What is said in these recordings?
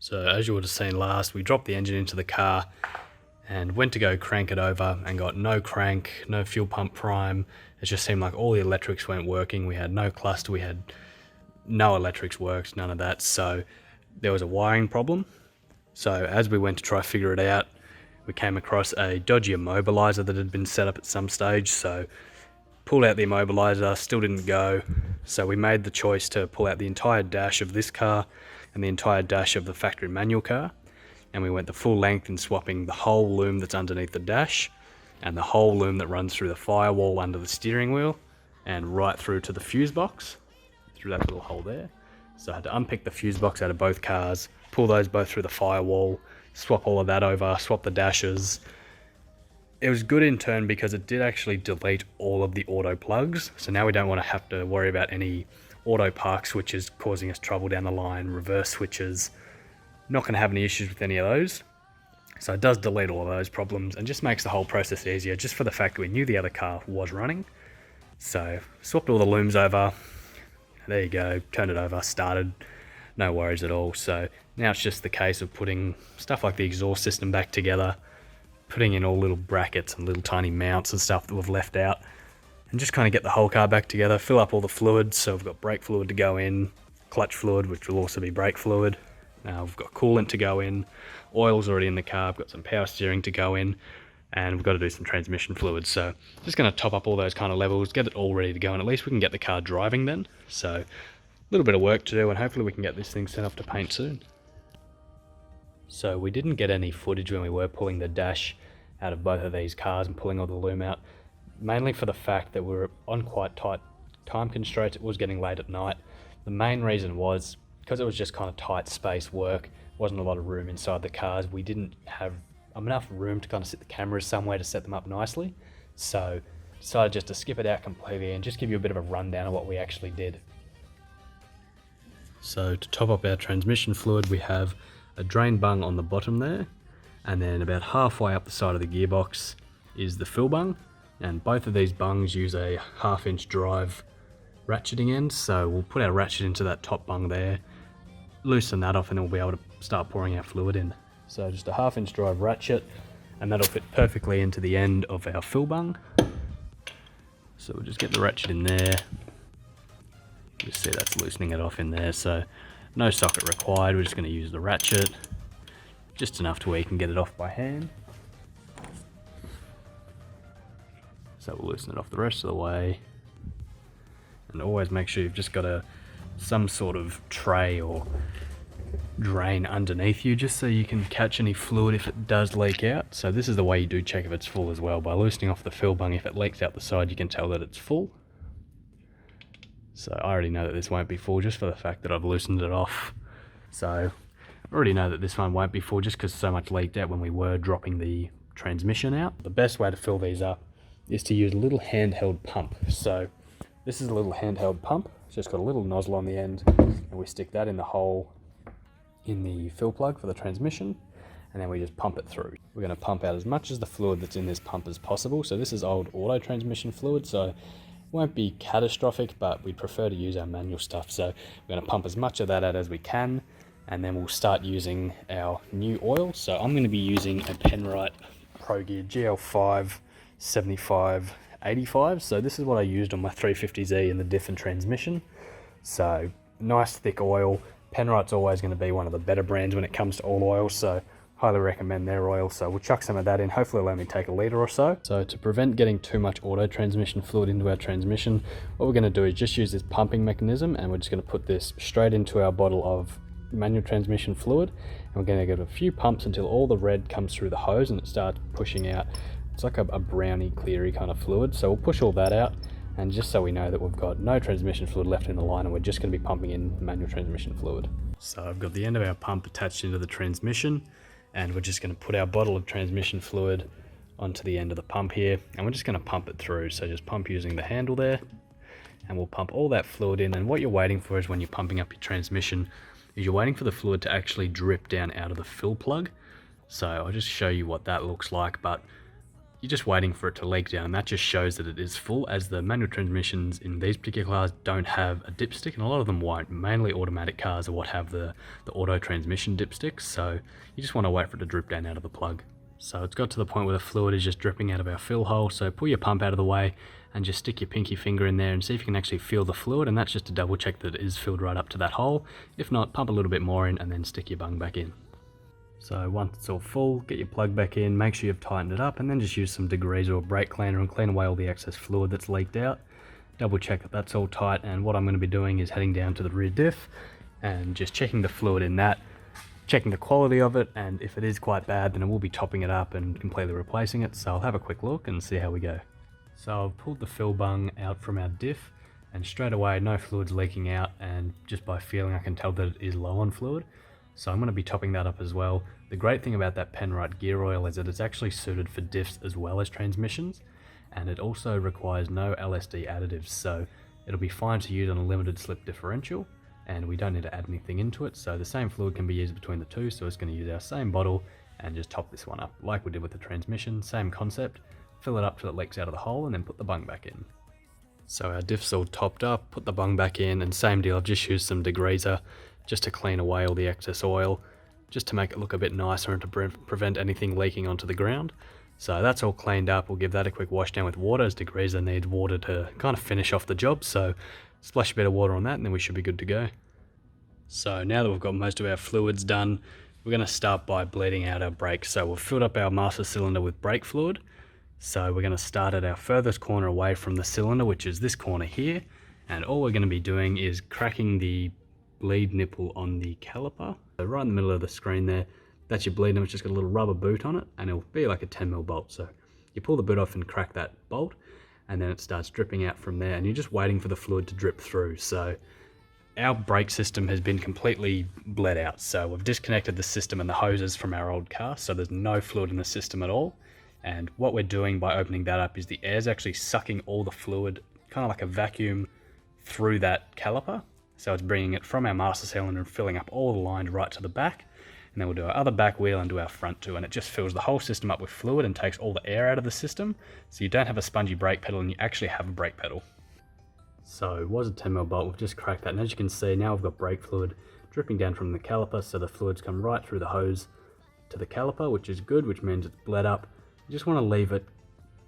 So as you would have seen last, we dropped the engine into the car and went to go crank it over and got no crank, no fuel pump prime. It just seemed like all the electrics weren't working. We had no cluster, we had no electrics worked, none of that. So there was a wiring problem. So as we went to try to figure it out, we came across a dodgy immobilizer that had been set up at some stage. So pulled out the immobilizer, still didn't go. So we made the choice to pull out the entire dash of this car and the entire dash of the factory manual car. And we went the full length in swapping the whole loom that's underneath the dash and the whole loom that runs through the firewall under the steering wheel and right through to the fuse box, through that little hole there. So I had to unpick the fuse box out of both cars, pull those both through the firewall, swap all of that over, swap the dashes. It was good in turn because it did actually delete all of the auto plugs. So now we don't want to have to worry about any auto park switches causing us trouble down the line, reverse switches. Not going to have any issues with any of those. So it does delete all of those problems and just makes the whole process easier just for the fact that we knew the other car was running. So swapped all the looms over. There you go, turned it over, started. No worries at all. So now it's just the case of putting stuff like the exhaust system back together, putting in all little brackets and little tiny mounts and stuff that we've left out, and just kind of get the whole car back together, fill up all the fluids. So we've got brake fluid to go in, clutch fluid, which will also be brake fluid. We've got coolant to go in, oil's already in the car, I've got some power steering to go in, and we've got to do some transmission fluid. So just going to top up all those kind of levels, get it all ready to go, and at least we can get the car driving then. So a little bit of work to do, and hopefully we can get this thing sent off to paint soon. So we didn't get any footage when we were pulling the dash out of both of these cars and pulling all the loom out, mainly for the fact that we were on quite tight time constraints. It was getting late at night. The main reason was because it was just kind of tight space work, wasn't a lot of room inside the cars. We didn't have enough room to kind of sit the cameras somewhere to set them up nicely. So decided just to skip it out completely and just give you a bit of a rundown of what we actually did. So to top up our transmission fluid, we have a drain bung on the bottom there, and then about halfway up the side of the gearbox is the fill bung, and both of these bungs use a 1/2 inch drive ratcheting end. So we'll put our ratchet into that top bung there, loosen that off, and then we'll be able to start pouring our fluid in. So just a 1/2 inch drive ratchet, and that'll fit perfectly into the end of our fill bung. So we'll just get the ratchet in there. You see that's loosening it off in there, so no socket required. We're just going to use the ratchet, just enough to where you can get it off by hand. So we'll loosen it off the rest of the way. And always make sure you've just got some sort of tray or drain underneath you, just so you can catch any fluid if it does leak out. So this is the way you do check if it's full as well. By loosening off the fill bung, if it leaks out the side, you can tell that it's full. So I already know that this won't be full just for the fact that I've loosened it off. So I already know that this one won't be full just because so much leaked out when we were dropping the transmission out. The best way to fill these up is to use a little handheld pump. So this is a little handheld pump. It's just got a little nozzle on the end, and we stick that in the hole in the fill plug for the transmission, and then we just pump it through. We're going to pump out as much as the fluid that's in this pump as possible. So this is old auto transmission fluid, so won't be catastrophic, but we prefer to use our manual stuff. So we're going to pump as much of that out as we can, and then we'll start using our new oil. So I'm going to be using a Penrite Pro Gear GL5 75/85. So this is what I used on my 350Z in the diff and transmission. So nice thick oil. Penrite's always going to be one of the better brands when it comes to all oils, so highly recommend their oil. So we'll chuck some of that in, hopefully it'll only take a litre or so. So to prevent getting too much auto transmission fluid into our transmission, what we're going to do is just use this pumping mechanism, and we're just going to put this straight into our bottle of manual transmission fluid, and we're going to give it a few pumps until all the red comes through the hose and it starts pushing out. It's like a browny cleary kind of fluid. So we'll push all that out, and just so we know that we've got no transmission fluid left in the line, and we're just going to be pumping in manual transmission fluid. So I've got the end of our pump attached into the transmission, and we're just going to put our bottle of transmission fluid onto the end of the pump here, and we're just going to pump it through. So just pump using the handle there, and we'll pump all that fluid in. And what you're waiting for is, when you're pumping up your transmission, is you're waiting for the fluid to actually drip down out of the fill plug. So I'll just show you what that looks like. But you're just waiting for it to leak down, and that just shows that it is full, as the manual transmissions in these particular cars don't have a dipstick, and a lot of them won't. Mainly automatic cars are what have the auto transmission dipsticks, so you just want to wait for it to drip down out of the plug. So it's got to the point where the fluid is just dripping out of our fill hole, so pull your pump out of the way and just stick your pinky finger in there and see if you can actually feel the fluid, and that's just to double check that it is filled right up to that hole. If not, pump a little bit more in and then stick your bung back in. So once it's all full, get your plug back in, make sure you've tightened it up, and then just use some degreaser or brake cleaner and clean away all the excess fluid that's leaked out. Double check that that's all tight, and what I'm going to be doing is heading down to the rear diff and just checking the fluid in that, checking the quality of it, and if it is quite bad then I will be topping it up and completely replacing it. So I'll have a quick look and see how we go. So I've pulled the fill bung out from our diff, and straight away no fluid's leaking out, and just by feeling I can tell that it is low on fluid. So I'm going to be topping that up as well. The great thing about that Penrite gear oil is that it's actually suited for diffs as well as transmissions, and it also requires no LSD additives, so it'll be fine to use on a limited slip differential, and we don't need to add anything into it. So the same fluid can be used between the two, so it's going to use our same bottle and just top this one up like we did with the transmission. Same concept, fill it up till it leaks out of the hole and then put the bung back in. So our diff's all topped up, put the bung back in, and same deal, I've just used some degreaser just to clean away all the excess oil, just to make it look a bit nicer and to prevent anything leaking onto the ground. So that's all cleaned up. We'll give that a quick wash down with water, as degreaser needs water to kind of finish off the job. So splash a bit of water on that and then we should be good to go. So now that we've got most of our fluids done, we're going to start by bleeding out our brakes. So we've filled up our master cylinder with brake fluid. So we're going to start at our furthest corner away from the cylinder, which is this corner here. And all we're going to be doing is cracking the bleed nipple on the caliper. So right in the middle of the screen there, that's your bleed nipple. It's just got a little rubber boot on it, and it'll be like a 10mm bolt. So you pull the boot off and crack that bolt, and then it starts dripping out from there, and you're just waiting for the fluid to drip through. So our brake system has been completely bled out. So we've disconnected the system and the hoses from our old car, so there's no fluid in the system at all. And what we're doing by opening that up is the air's actually sucking all the fluid, kind of like a vacuum, through that caliper. So it's bringing it from our master cylinder and filling up all the lines right to the back. And then we'll do our other back wheel and do our front too, and it just fills the whole system up with fluid and takes all the air out of the system. So you don't have a spongy brake pedal and you actually have a brake pedal. So it was a 10mm bolt, we've just cracked that, and as you can see now we've got brake fluid dripping down from the caliper, so the fluids come right through the hose to the caliper, which is good, which means it's bled up. You just want to leave it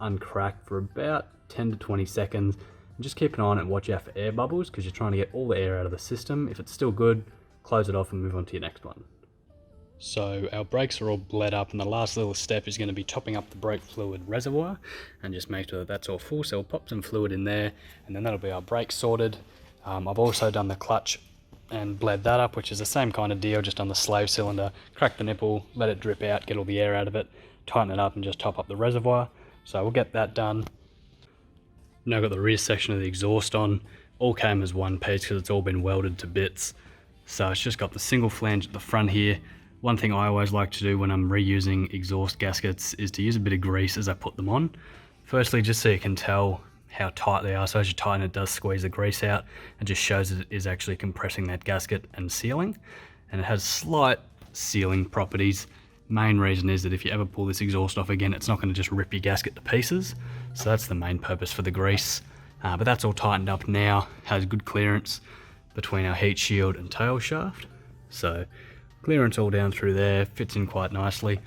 uncracked for about 10 to 20 seconds. Just keep an eye on it and watch out for air bubbles, because you're trying to get all the air out of the system. If it's still good, close it off and move on to your next one. So our brakes are all bled up, and the last little step is going to be topping up the brake fluid reservoir, and just make sure that that's all full. So we'll pop some fluid in there, and then that'll be our brakes sorted. I've also done the clutch and bled that up, which is the same kind of deal, just on the slave cylinder. Crack the nipple, let it drip out, get all the air out of it, tighten it up and just top up the reservoir. So we'll get that done. Now I've got the rear section of the exhaust on. All came as one piece because it's all been welded to bits. So it's just got the single flange at the front here. One thing I always like to do when I'm reusing exhaust gaskets is to use a bit of grease as I put them on. Firstly, just so you can tell how tight they are. So as you tighten it does squeeze the grease out and just shows that it is actually compressing that gasket and sealing. And it has slight sealing properties. Main reason is that if you ever pull this exhaust off again, it's not going to just rip your gasket to pieces. So that's the main purpose for the grease. But that's all tightened up now, has good clearance between our heat shield and tail shaft. So clearance all down through there, fits in quite nicely.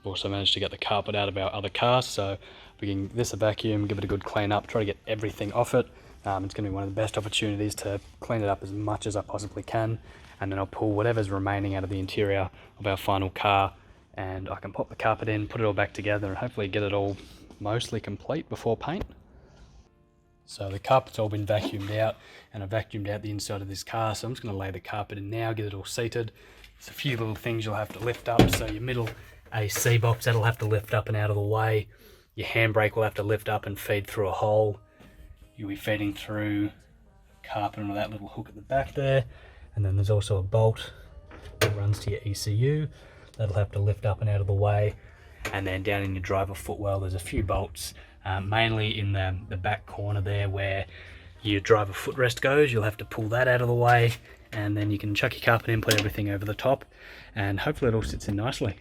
I've also managed to get the carpet out of our other car, so we can give this a vacuum, give it a good clean up, try to get everything off it. It's going to be one of the best opportunities to clean it up as much as I possibly can. And then I'll pull whatever's remaining out of the interior of our final car, and I can pop the carpet in, put it all back together, and hopefully get it all mostly complete before paint. So the carpet's all been vacuumed out, and I vacuumed out the inside of this car, so I'm just going to lay the carpet in now, get it all seated. There's a few little things you'll have to lift up, so your middle AC box, that'll have to lift up and out of the way. Your handbrake will have to lift up and feed through a hole. You'll be feeding through carpet and that little hook at the back there. And then there's also a bolt that runs to your ECU. That'll have to lift up and out of the way. And then down in your driver footwell, there's a few bolts, mainly in the back corner there where your driver footrest goes. You'll have to pull that out of the way, and then you can chuck your carpet in, put everything over the top, and hopefully it all sits in nicely.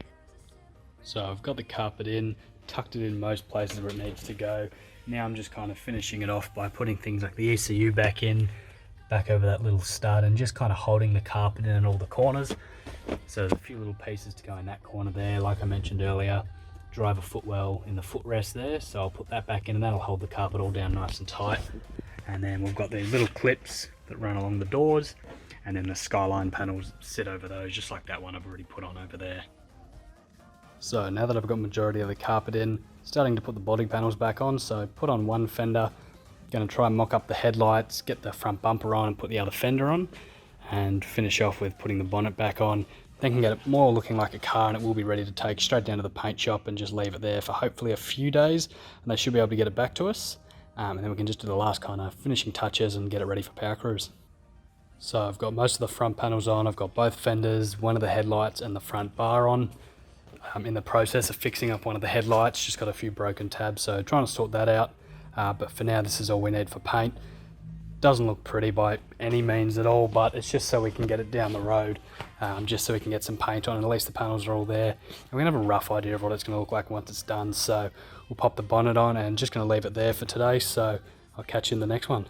So I've got the carpet in, tucked it in most places where it needs to go. Now I'm just kind of finishing it off by putting things like the ECU back over that little stud, and just kind of holding the carpet in all the corners. So there's a few little pieces to go in that corner there, like I mentioned earlier. Driver footwell in the footrest there, so I'll put that back in, and that'll hold the carpet all down nice and tight. And then we've got these little clips that run along the doors, and then the skyline panels sit over those, just like that one I've already put on over there. So now that I've got majority of the carpet in, starting to put the body panels back on. So put on one fender, going to try and mock up the headlights, get the front bumper on and put the other fender on, and finish off with putting the bonnet back on. Then can get it more looking like a car, and it will be ready to take straight down to the paint shop and just leave it there for hopefully a few days, and they should be able to get it back to us. And then we can just do the last kind of finishing touches and get it ready for Power Cruise. So I've got most of the front panels on, I've got both fenders, one of the headlights and the front bar on. I'm in the process of fixing up one of the headlights, just got a few broken tabs, so trying to sort that out. But for now, this is all we need for paint. Doesn't look pretty by any means at all, but it's just so we can get it down the road, just so we can get some paint on, and at least the panels are all there. And we're gonna have a rough idea of what it's gonna look like once it's done, so we'll pop the bonnet on and just gonna leave it there for today, so I'll catch you in the next one.